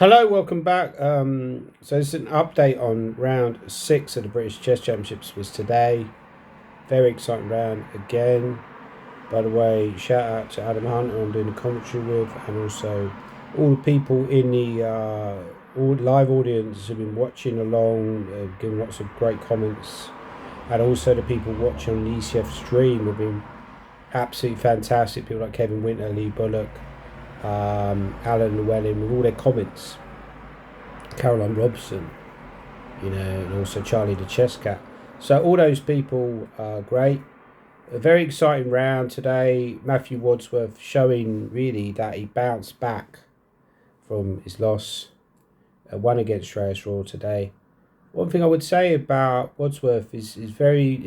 Hello, welcome back. So this is an update on round 6 of the British Chess Championships was today. Very exciting round again. By the way, shout out to Adam Hunter I'm doing the commentary with, and also all the people in the all live audience who've been watching along, giving lots of great comments, and also the people watching on the ECF stream have been absolutely fantastic. People like Kevin Winter, Lee Bullock, Alan Llewellyn, with all their comments. Caroline Robson, and also Charlie the Chess Cat. So all those people are great. A very exciting round today. Matthew Wadsworth showing really that he bounced back from his loss. Won against Shreyas Royal today. One thing I would say about Wadsworth is very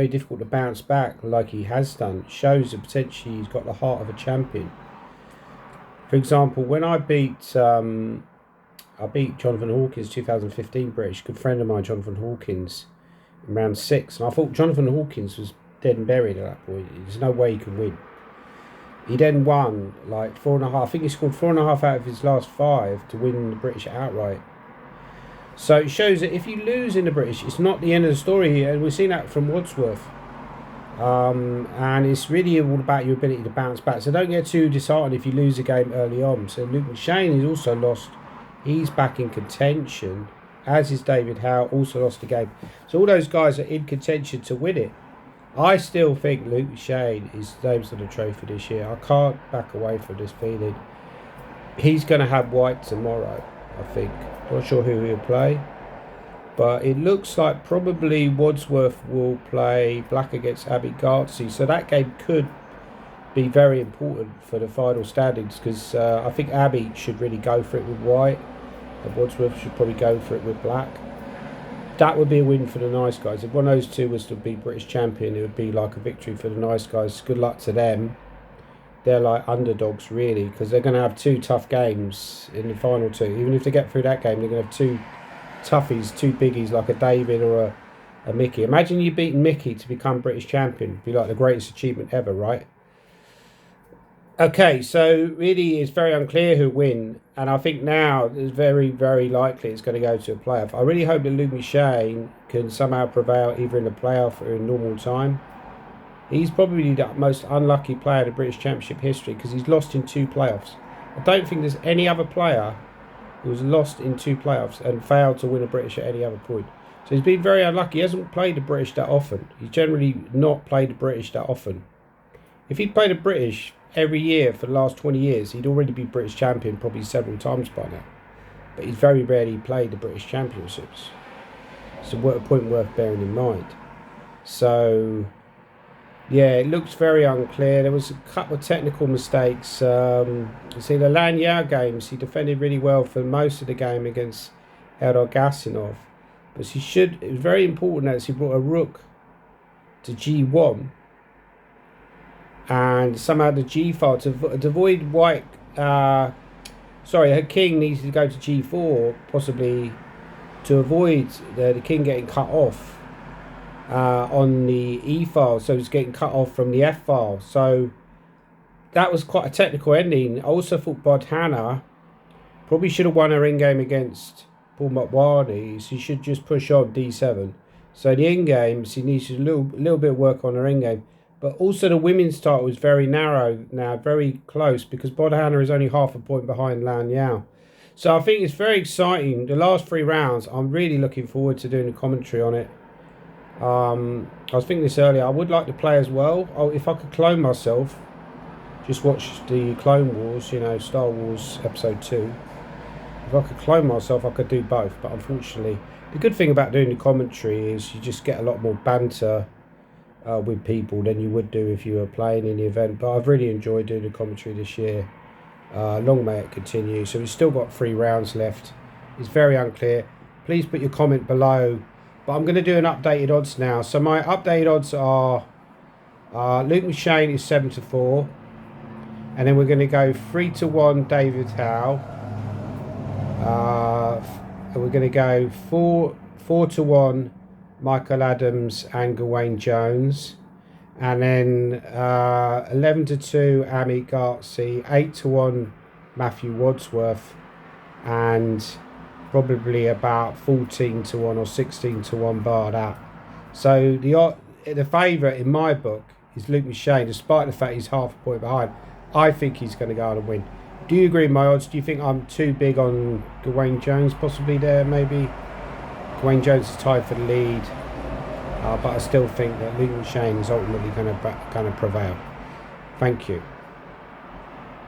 difficult to bounce back like he has done. It shows that potentially he's got the heart of a champion. For example, when I beat Jonathan Hawkins, 2015 British, good friend of mine, Jonathan Hawkins, in round 6. And I thought Jonathan Hawkins was dead and buried at that point. There's no way he could win. He then won like 4.5. I think he scored 4.5 out of his last 5 to win the British outright. So it shows that if you lose in the British, it's not the end of the story. And we've seen that from Wadsworth. And it's really all about your ability to bounce back. So don't get too disheartened if you lose a game early on. So Luke McShane has also lost. He's back in contention, as is David Howe, also lost the game. So all those guys are in contention to win it. I still think Luke McShane is aims for the trophy this year. I can't back away from this feeling. He's going to have white tomorrow, I think. Not sure who he'll play. But it looks like probably Wadsworth will play black against Abby Gartsey. So that game could be very important for the final standings, because I think Abby should really go for it with white. And Wadsworth should probably go for it with black. That would be a win for the nice guys. If one of those two was to be British champion, it would be like a victory for the nice guys. Good luck to them. They're like underdogs, really, because they're going to have 2 tough games in the final 2. Even if they get through that game, they're going to have 2 toughies, 2 biggies, like a David or a Mickey. Imagine you beating Mickey to become British champion. It'd be like the greatest achievement ever, right? Okay, so really it's very unclear who win, and I think now it's very, very likely it's going to go to a playoff. I really hope that Luke McShane can somehow prevail either in the playoff or in normal time. He's probably the most unlucky player in the British Championship history, because he's lost in 2 playoffs. I don't think there's any other player who has lost in 2 playoffs and failed to win a British at any other point. So he's been very unlucky. He hasn't played the British that often. He's generally not played the British that often. If he'd played the British every year for the last 20 years, he'd already be British champion probably several times by now. But he's very rarely played the British Championships. So what a point worth bearing in mind. So yeah, it looks very unclear. There was a couple of technical mistakes. You see the Lan Yao games, he defended really well for most of the game against Eldar Gasinov. But it was very important that he brought a rook to G1. And somehow the G file to avoid white. Her king needs to go to G4, possibly to avoid the king getting cut off on the E file. So it's getting cut off from the F file. So that was quite a technical ending. I also thought Bodhana probably should have won her in game against Paul Motwani. So she should just push on D7. So the in game, she needs a little bit of work on her in game. But also the women's title is very narrow now, very close, because Bodhana is only half a point behind Lan Yao. So I think it's very exciting. The last 3 rounds, I'm really looking forward to doing a commentary on it. I was thinking this earlier, I would like to play as well. If I could clone myself, just watch the Clone Wars, Star Wars Episode 2. If I could clone myself, I could do both. But unfortunately, the good thing about doing the commentary is you just get a lot more banter with people than you would do if you were playing in the event. But I've really enjoyed doing the commentary this year. Long may it continue. So we've still got 3 rounds left. It's very unclear. Please put your comment below. But I'm going to do an updated odds now. So my updated odds are Luke McShane is 7-4. And then we're going to go 3-1 David Howe. And we're going to go 4-1 Michael Adams and Gawain Jones. And then 11-2 Amit Gartsey, 8-1 Matthew Wadsworth, and probably about 14-1 or 16-1 bar that. So the favourite in my book is Luke McShane, despite the fact he's half a point behind. I think he's going to go on and win. Do you agree with my odds? Do you think I'm too big on Gawain Jones possibly there? Maybe Gawain Jones is tied for the lead, but I still think that Luke McShane is ultimately going to prevail. Thank you.